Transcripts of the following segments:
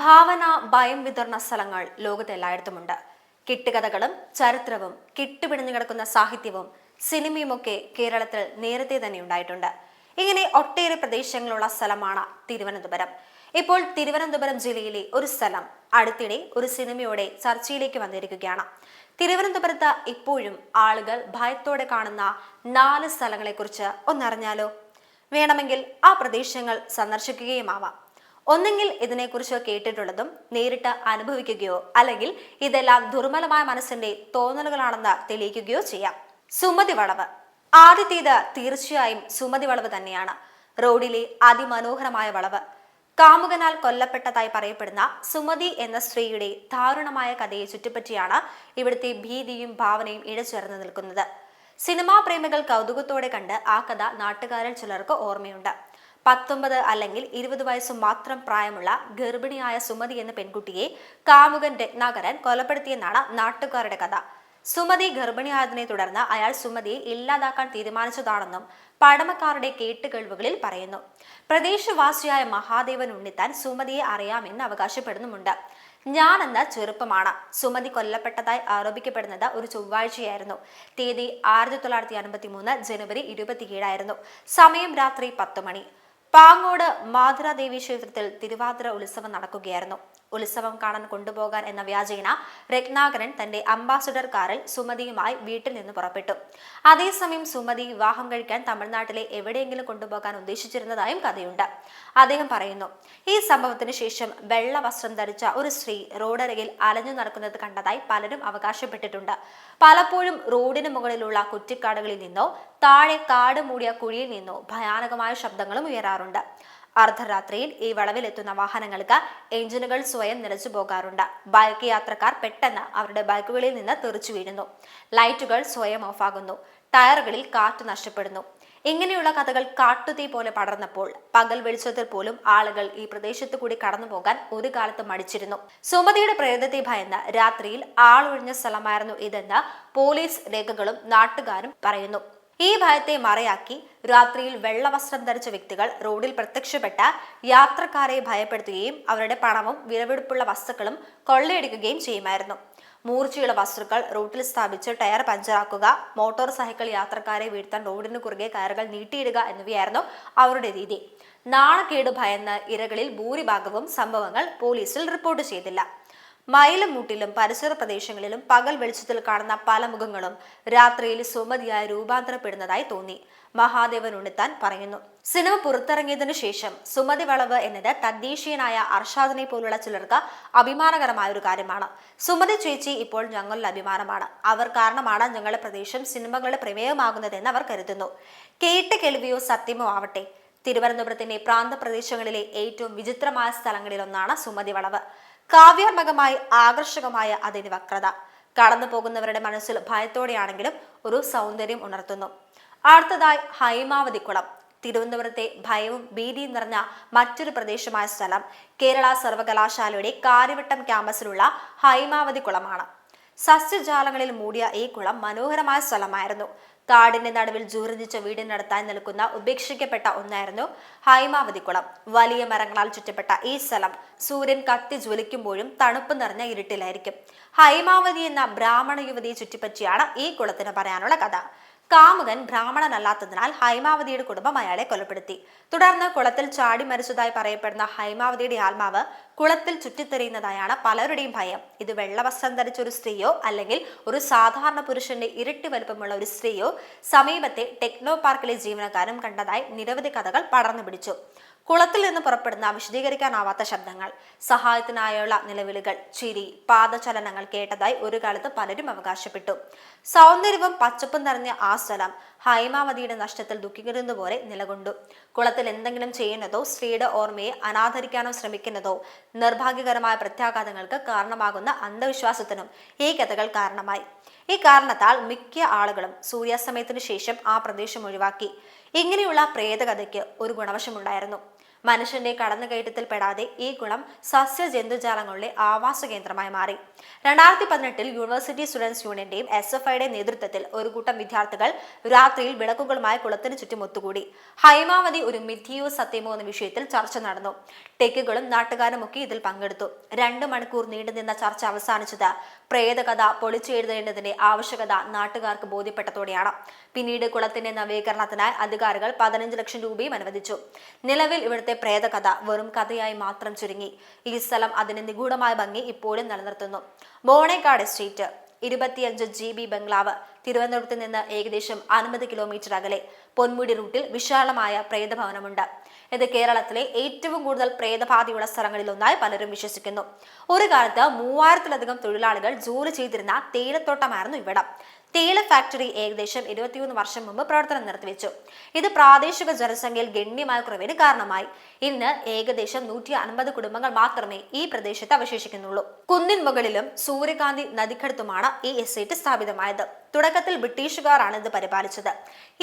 ഭാവന ഭയം വിതർന്ന സ്ഥലങ്ങൾ ലോകത്തെല്ലായിടത്തുമുണ്ട്. കെട്ടുകഥകളും ചരിത്രവും കെട്ടുപിടിഞ്ഞു കിടക്കുന്ന സാഹിത്യവും സിനിമയുമൊക്കെ കേരളത്തിൽ നേരത്തെ തന്നെ ഉണ്ടായിട്ടുണ്ട്. ഇങ്ങനെ ഒട്ടേറെ പ്രദേശങ്ങളുള്ള സ്ഥലമാണ് തിരുവനന്തപുരം. ഇപ്പോൾ തിരുവനന്തപുരം ജില്ലയിലെ ഒരു സ്ഥലം അടുത്തിടെ ഒരു സിനിമയോടെ ചർച്ചയിലേക്ക് വന്നിരിക്കുകയാണ്. തിരുവനന്തപുരത്ത് ഇപ്പോഴും ആളുകൾ ഭയത്തോടെ കാണുന്ന 4 സ്ഥലങ്ങളെക്കുറിച്ച് ഒന്നറിഞ്ഞാലോ? വേണമെങ്കിൽ ആ പ്രദേശങ്ങൾ സന്ദർശിക്കുകയുമാവാം. ഒന്നെങ്കിൽ ഇതിനെക്കുറിച്ച് കേട്ടിട്ടുള്ളതും നേരിട്ട് അനുഭവിക്കുകയോ അല്ലെങ്കിൽ ഇതെല്ലാം ദുർബലമായ മനസ്സിന്റെ തോന്നലുകളാണെന്ന് തെളിയിക്കുകയോ ചെയ്യാം. സുമതി വളവ്. ആദ്യത്തേത് തീർച്ചയായും സുമതി വളവ് തന്നെയാണ്. റോഡിലെ അതിമനോഹരമായ വളവ്. കാമുകനാൽ കൊല്ലപ്പെട്ടതായി പറയപ്പെടുന്ന സുമതി എന്ന സ്ത്രീയുടെ ദാരുണമായ കഥയെ ചുറ്റിപ്പറ്റിയാണ് ഇവിടുത്തെ ഭീതിയും ഭാവനയും ഇഴചേർന്ന് നിൽക്കുന്നത്. സിനിമാ പ്രേമികൾ കൗതുകത്തോടെ കണ്ട് ആ കഥ നാട്ടുകാരിൽ ചിലർക്ക് ഓർമ്മയുണ്ട്. 19 അല്ലെങ്കിൽ 20 വയസ്സ് മാത്രം പ്രായമുള്ള ഗർഭിണിയായ സുമതി എന്ന പെൺകുട്ടിയെ കാമുകൻ രത്നാകരൻ കൊലപ്പെടുത്തിയെന്നാണ് നാട്ടുകാരുടെ കഥ. സുമതി ഗർഭിണിയായതിനെ തുടർന്ന് അയാൾ സുമതിയെ ഇല്ലാതാക്കാൻ തീരുമാനിച്ചതാണെന്നും പഴമക്കാരുടെ കേട്ടുകേൾവുകളിൽ പറയുന്നു. പ്രദേശവാസിയായ മഹാദേവൻ ഉണ്ണിത്താൻ സുമതിയെ അറിയാമെന്ന് അവകാശപ്പെടുന്നുമുണ്ട്. ഞാനെന്ന ചെറുപ്പമാണ്. സുമതി കൊല്ലപ്പെട്ടതായി ആരോപിക്കപ്പെടുന്നത് ഒരു ചൊവ്വാഴ്ചയായിരുന്നു. തീയതി 1953 ജനുവരി 27 സമയം രാത്രി 10 മണി. പാങ്ങോട് മാധുരാദേവി ക്ഷേത്രത്തിൽ തിരുവാതിര ഉത്സവം നടക്കുകയായിരുന്നു. ഉത്സവം കാണാൻ കൊണ്ടുപോകാൻ എന്ന വ്യാജേന രത്നാകരൻ തന്റെ അംബാസഡർ കാറിൽ സുമതിയുമായി വീട്ടിൽ നിന്ന് പുറപ്പെട്ടു. അതേസമയം സുമതി വിവാഹം കഴിക്കാൻ തമിഴ്നാട്ടിലെ എവിടെയെങ്കിലും കൊണ്ടുപോകാൻ ഉദ്ദേശിച്ചിരുന്നതായും കഥയുണ്ട്. അദ്ദേഹം പറയുന്നു, ഈ സംഭവത്തിന് ശേഷം വെള്ള വസ്ത്രം ധരിച്ച ഒരു സ്ത്രീ റോഡരികിൽ അലഞ്ഞു നടക്കുന്നത് കണ്ടതായി പലരും അവകാശപ്പെട്ടിട്ടുണ്ട്. പലപ്പോഴും റോഡിന് മുകളിലുള്ള കുറ്റിക്കാടുകളിൽ നിന്നോ താഴെ കാട് മൂടിയ കുഴിയിൽ നിന്നോ ഭയാനകമായ ശബ്ദങ്ങളും ഉയരാറുണ്ട്. അർദ്ധരാത്രിയിൽ ഈ വളവിലെത്തുന്ന വാഹനങ്ങൾക്ക് എഞ്ചിനുകൾ സ്വയം നിലച്ചു പോകാറുണ്ട്. ബൈക്ക് യാത്രക്കാർ പെട്ടെന്ന് അവരുടെ ബൈക്കുകളിൽ നിന്ന് തെറിച്ചു വീഴുന്നു. ലൈറ്റുകൾ സ്വയം ഓഫാകുന്നു. ടയറുകളിൽ കാറ്റ് നഷ്ടപ്പെടുന്നു. ഇങ്ങനെയുള്ള കഥകൾ കാട്ടുതീ പോലെ പടർന്നപ്പോൾ പകൽ വെളിച്ചത്തിൽ പോലും ആളുകൾ ഈ പ്രദേശത്തു കൂടി കടന്നു പോകാൻ ഒരു കാലത്ത് മടിച്ചിരുന്നു. സുമതിയുടെ പ്രേതത്തെ ഭയന്ന് രാത്രിയിൽ ആളൊഴിഞ്ഞ സ്ഥലമായിരുന്നു ഇതെന്ന് പോലീസ് രേഖകളും നാട്ടുകാരും പറയുന്നു. ഈ ഭയത്തെ മറയാക്കി രാത്രിയിൽ വെള്ളവസ്ത്രം ധരിച്ച വ്യക്തികൾ റോഡിൽ പ്രത്യക്ഷപ്പെട്ട യാത്രക്കാരെ ഭയപ്പെടുത്തുകയും അവരുടെ പണവും വിലപിടിപ്പുള്ള വസ്തുക്കളും കൊള്ളയടിക്കുകയും ചെയ്യുമായിരുന്നു. മൂർച്ചയുള്ള വസ്തുക്കൾ റോഡിൽ സ്ഥാപിച്ച് ടയർ പഞ്ചറാക്കുക, മോട്ടോർ സൈക്കിൾ യാത്രക്കാരെ വീഴ്ത്താൻ റോഡിന് കുറുകെ കയറുകൾ നീട്ടിയിടുക എന്നിവയായിരുന്നു അവരുടെ രീതി. നാണക്കേട് ഭയന്ന് ഇരകളിൽ ഭൂരിഭാഗവും സംഭവങ്ങൾ പോലീസിൽ റിപ്പോർട്ട് ചെയ്തില്ല. മയിലും മൂട്ടിലും പരിസര പ്രദേശങ്ങളിലും പകൽ വെളിച്ചത്തിൽ കാണുന്ന പല മുഖങ്ങളും രാത്രിയിൽ സുമതിയായി രൂപാന്തരപ്പെടുന്നതായി തോന്നി. മഹാദേവൻ ഉണ്ണിത്താൻ പറയുന്നു. സിനിമ പുറത്തിറങ്ങിയതിനു ശേഷം സുമതി വളവ് എന്നത് തദ്ദേശീയനായ അർഷാദിനെ പോലുള്ള ചിലർക്ക് അഭിമാനകരമായ ഒരു കാര്യമാണ്. സുമതി ചേച്ചി ഇപ്പോൾ ഞങ്ങളുടെ അഭിമാനമാണ്. അവർ കാരണമാണ് ഞങ്ങളുടെ പ്രദേശം സിനിമകളുടെ പ്രമേയമാകുന്നതെന്ന് അവർ കരുതുന്നു. കേട്ട് കേൾവിയോ സത്യമോ ആവട്ടെ, തിരുവനന്തപുരത്തിന്റെ പ്രാന്തപ്രദേശങ്ങളിലെ ഏറ്റവും വിചിത്രമായ സ്ഥലങ്ങളിലൊന്നാണ് സുമതി വളവ്. കാവ്യാത്മകമായി ആകർഷകമായ അതിന്റെ വക്രത കടന്നു പോകുന്നവരുടെ മനസ്സിൽ ഭയത്തോടെയാണെങ്കിലും ഒരു സൗന്ദര്യം ഉണർത്തുന്നു. അടുത്തതായി ഹൈമാവതി കുളം. തിരുവനന്തപുരത്തെ ഭയവും ഭീതിയും നിറഞ്ഞ മറ്റൊരു പ്രദേശമായ സ്ഥലം കേരള സർവകലാശാലയുടെ കാര്യവട്ടം ക്യാമ്പസിലുള്ള ഹൈമാവതി കുളമാണ്. സസ്യജാലങ്ങളിൽ മൂടിയ ഈ കുളം മനോഹരമായ സ്ഥലമായിരുന്നു. കാടിന്റെ നടുവിൽ ജൂർജിച്ച വീടിനടുത്തായി നിൽക്കുന്ന ഉപേക്ഷിക്കപ്പെട്ട ഒന്നായിരുന്നു ഹൈമാവതി കുളം. വലിയ മരങ്ങളാൽ ചുറ്റപ്പെട്ട ഈ സ്ഥലം സൂര്യൻ കത്തി ജ്വലിക്കുമ്പോഴും തണുപ്പ് നിറഞ്ഞ ഇരുട്ടിലായിരിക്കും. ഹൈമാവതി എന്ന ബ്രാഹ്മണ യുവതിയെ ചുറ്റിപ്പറ്റിയാണ് ഈ കുളത്തിന് പറയാനുള്ള കഥ. കാമുകൻ ബ്രാഹ്മണനല്ലാത്തതിനാൽ ഹൈമാവതിയുടെ കുടുംബം അയാളെ കൊലപ്പെടുത്തി. തുടർന്ന് കുളത്തിൽ ചാടി മരിച്ചതായി പറയപ്പെടുന്ന ഹൈമാവതിയുടെ ആത്മാവ് കുളത്തിൽ ചുറ്റിത്തെറിയുന്നതായാണ് പലരുടെയും ഭയം. ഇത് വെള്ളവസ്ത്രം ധരിച്ച ഒരു സ്ത്രീയോ അല്ലെങ്കിൽ ഒരു സാധാരണ പുരുഷന്റെ ഇരട്ടി വലുപ്പമുള്ള ഒരു സ്ത്രീയോ സമീപത്തെ ടെക്നോ പാർക്കിലെ ജീവനക്കാരും കണ്ടതായി നിരവധി കഥകൾ പടർന്നു പിടിച്ചു. കുളത്തിൽ നിന്ന് പുറപ്പെടുന്ന വിശദീകരിക്കാനാവാത്ത ശബ്ദങ്ങൾ, സഹായത്തിനായുള്ള നിലവിളികൾ, ചിരി, പാദചലനങ്ങൾ കേട്ടതായി ഒരു കാലത്ത് പലരും അവകാശപ്പെട്ടു. സൗന്ദര്യവും പച്ചപ്പും നിറഞ്ഞ ആ സ്ഥലം ഹൈമാവതിയുടെ നഷ്ടത്തിൽ ദുഃഖിക്കുന്നത് പോലെ നിലകൊണ്ടു. കുളത്തിൽ എന്തെങ്കിലും ചെയ്യുന്നതോ സ്ത്രീയുടെ ഓർമ്മയെ അനാദരിക്കാനോ ശ്രമിക്കുന്നതോ നിർഭാഗ്യകരമായ പ്രത്യാഘാതങ്ങൾക്ക് കാരണമാകുന്ന അന്ധവിശ്വാസത്തിനും ഈ കഥകൾ കാരണമായി. ഈ കാരണത്താൽ മിക്ക ആളുകളും സൂര്യാസ്തമയത്തിനു ശേഷം ആ പ്രദേശം ഒഴിവാക്കി. ഇങ്ങനെയുള്ള പ്രേതകഥയ്ക്ക് ഒരു ഗുണവശമുണ്ടായിരുന്നു. മനുഷ്യന്റെ കടന്നുകയറ്റത്തിൽ പെടാതെ ഈ കുളം സസ്യ ജന്തുജാലങ്ങളുടെ ആവാസ കേന്ദ്രമായി മാറി. 2018 യൂണിവേഴ്സിറ്റി സ്റ്റുഡൻസ് യൂണിയന്റെയും SFIയുടെയും നേതൃത്വത്തിൽ ഒരു കൂട്ടം വിദ്യാർത്ഥികൾ രാത്രിയിൽ വിളക്കുകളുമായി കുളത്തിന് ചുറ്റും ഒത്തുകൂടി. ഹൈമാവതി ഒരു മിഥ്യയോ സത്യമോ എന്ന വിഷയത്തിൽ ചർച്ച നടന്നു. ടെക്കുകളും നാട്ടുകാരും ഒക്കെ ഇതിൽ പങ്കെടുത്തു. 2 മണിക്കൂർ നീണ്ടുനിന്ന ചർച്ച അവസാനിച്ചത് പ്രേതകഥ പൊളിച്ചെഴുതേണ്ടതിന്റെ ആവശ്യകത നാട്ടുകാർക്ക് ബോധ്യപ്പെട്ടതോടെയാണ്. പിന്നീട് കുളത്തിന്റെ നവീകരണത്തിനായി അധികാരികൾ 15 ലക്ഷം രൂപയും അനുവദിച്ചു. നിലവിൽ ഇവിടുത്തെ പ്രേതകഥ വെറും കഥയായി മാത്രം ചുരുങ്ങി. ഈ സ്ഥലം അതിന്റെ നിഗൂഢമായ ഭംഗി ഇപ്പോഴും നിലനിർത്തുന്നു. ബോണേക്കാട് എസ്റ്റേറ്റ് 25 GB ബംഗ്ലാവ് തിരുവനന്തപുരത്ത് നിന്ന് ഏകദേശം 50 കിലോമീറ്റർ അകലെ പൊന്മുടി റൂട്ടിൽ വിശാലമായ പ്രേതഭവനമുണ്ട്. ഇത് കേരളത്തിലെ ഏറ്റവും കൂടുതൽ പ്രേതബാധയുള്ള സ്ഥലങ്ങളിലൊന്നായി പലരും വിശ്വസിക്കുന്നു. ഒരു കാലത്ത് 3000-ലധികം തൊഴിലാളികൾ ജോലി ചെയ്തിരുന്ന തേയിലത്തോട്ടമായിരുന്നു ഇവിടം. തേയില ഫാക്ടറി ഏകദേശം 21 വർഷം മുമ്പ് പ്രവർത്തനം നിർത്തിവെച്ചു. ഇത് പ്രാദേശിക ജനസംഖ്യയിൽ ഗണ്യമായ കുറവിന് കാരണമായി. ഇന്ന് ഏകദേശം 150 കുടുംബങ്ങൾ മാത്രമേ ഈ പ്രദേശത്ത് അവശേഷിക്കുന്നുള്ളൂ. കുന്നിൻ മുകളിലും സൂര്യകാന്തി നദിക്കടുത്തുമാണ് ഈ എസ്റ്റേറ്റ് സ്ഥാപിതമായത്. തുടക്കത്തിൽ ബ്രിട്ടീഷുകാരാണ് ഇത് പരിപാലിച്ചത്.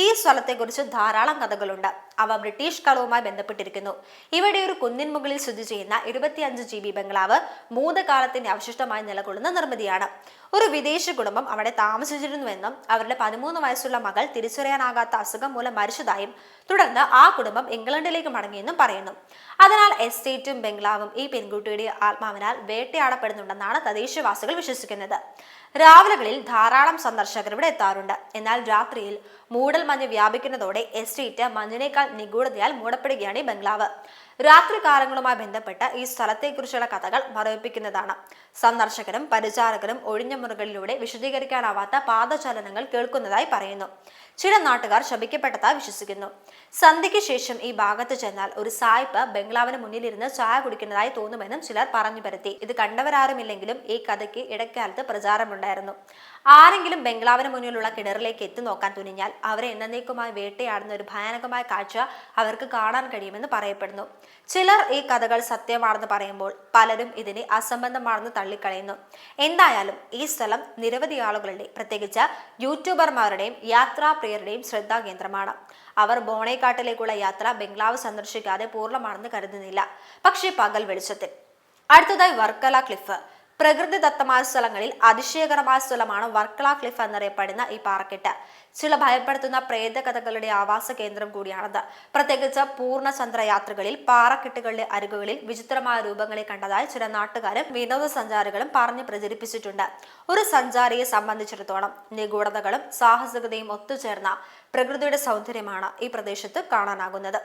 ഈ സ്ഥലത്തെക്കുറിച്ച് ധാരാളം കഥകളുണ്ട്. അവ ബ്രിട്ടീഷ് കാലവുമായി ബന്ധപ്പെട്ടിരിക്കുന്നു. ഇവിടെ ഒരു കുന്നിൻ മുകളിൽ സ്ഥിതി ചെയ്യുന്ന 25 GB ബംഗ്ലാവ് ഭൂതകാലത്തിന്റെ അവശിഷ്ടമായി നിലകൊള്ളുന്ന നിർമ്മിതിയാണ്. ഒരു വിദേശ കുടുംബം അവിടെ താമസിച്ചിരുന്നുവെന്നും അവരുടെ 13 വയസ്സുള്ള മകൾ തിരിച്ചറിയാനാകാത്ത അസുഖം മൂലം മരിച്ചതായും തുടർന്ന് ആ കുടുംബം ഇംഗ്ലണ്ടിലേക്ക് മടങ്ങിയെന്നും പറയുന്നു. അതിനാൽ എസ്റ്റേറ്റും ബംഗ്ലാവും ഈ പെൺകുട്ടിയുടെ ആത്മാവിനാൽ വേട്ടയാടപ്പെടുന്നുണ്ടെന്നാണ് തദ്ദേശവാസികൾ വിശ്വസിക്കുന്നത്. രാവിലെകളിൽ ധാരാളം സന്ദർശകർ ഇവിടെ എത്താറുണ്ട്. എന്നാൽ രാത്രിയിൽ മൂടൽ മഞ്ഞ് വ്യാപിക്കുന്നതോടെ എസ്റ്റേറ്റ് മഞ്ഞിനേക്കാൾ നിഗൂഢതയാൽ മൂടപ്പെടുകയാണ് ഈ ബംഗ്ലാവ്. രാത്രികാലങ്ങളുമായി ബന്ധപ്പെട്ട് ഈ സ്ഥലത്തെക്കുറിച്ചുള്ള കഥകൾ മറവിപ്പിക്കുന്നതാണ്. സന്ദർശകരും പരിചാരകരും ഒഴിഞ്ഞ മുറികളിലൂടെ വിശദീകരിക്കാനാവാത്ത പാദചലനങ്ങൾ കേൾക്കുന്നതായി പറയുന്നു. ചില നാട്ടുകാർ ശപിക്കപ്പെട്ടതായി വിശ്വസിക്കുന്നു. സന്ധ്യയ്ക്ക് ശേഷം ഈ ഭാഗത്ത് ചെന്നാൽ ഒരു സായിപ്പ് ബംഗ്ലാവിന് മുന്നിലിരുന്ന് ചായ കുടിക്കുന്നതായി തോന്നുമെന്നും ചിലർ പറഞ്ഞു പരത്തി. ഇത് കണ്ടവരാരുമില്ലെങ്കിലും ഈ കഥയ്ക്ക് ഇടക്കാലത്ത് പ്രചാരമുണ്ടായിരുന്നു. ആരെങ്കിലും ബംഗ്ലാവിന് മുന്നിലുള്ള കിണറിലേക്ക് എത്തി നോക്കാൻ തുനിഞ്ഞാൽ അവരെ എന്നേക്കുമായി വേട്ടയാടുന്ന ഒരു ഭയാനകമായ കാഴ്ച അവർക്ക് കാണാൻ കഴിയുമെന്ന് പറയപ്പെടുന്നു. ചിലർ ഈ കഥകൾ സത്യമാണെന്ന് പറയുമ്പോൾ പലരും ഇതിനെ അസംബന്ധമാണെന്ന് തള്ളിക്കളയുന്നു. എന്തായാലും ഈ സ്ഥലം നിരവധി ആളുകളുടെ, പ്രത്യേകിച്ച് യൂട്യൂബർമാരുടെയും യാത്രാപ്രിയരുടെയും ശ്രദ്ധാകേന്ദ്രമാണ്. അവർ ബോണേക്കാട്ടിലേക്കുള്ള യാത്ര ബംഗ്ലാവ് സന്ദർശിക്കാതെ പൂർണ്ണമാണെന്ന് കരുതുന്നില്ല. പക്ഷേ പകൽ വെളിച്ചത്തിൽ. അടുത്തതായി വർക്കല ക്ലിഫ്. പ്രകൃതിദത്തമായ സ്ഥലങ്ങളിൽ അതിശയകരമായ സ്ഥലമാണ് വർക്കല ക്ലിഫ് എന്നറിയപ്പെടുന്ന ഈ പാറക്കെട്ട്. ചില ഭയപ്പെടുത്തുന്ന പ്രേതകഥകളുടെ ആവാസ കേന്ദ്രം കൂടിയാണത്. പ്രത്യേകിച്ച് പൂർണ്ണചന്ദ്ര യാത്രകളിൽ പാറക്കെട്ടുകളുടെ അരികുകളിൽ വിചിത്രമായ രൂപങ്ങളെ കണ്ടതായി ചില നാട്ടുകാരും വിനോദസഞ്ചാരികളും പറഞ്ഞു പ്രചരിപ്പിച്ചിട്ടുണ്ട്. ഒരു സഞ്ചാരിയെ സംബന്ധിച്ചിടത്തോളം നിഗൂഢതകളും സാഹസികതയും ഒത്തുചേർന്ന പ്രകൃതിയുടെ സൗന്ദര്യമാണ് ഈ പ്രദേശത്ത് കാണാനാകുന്നത്.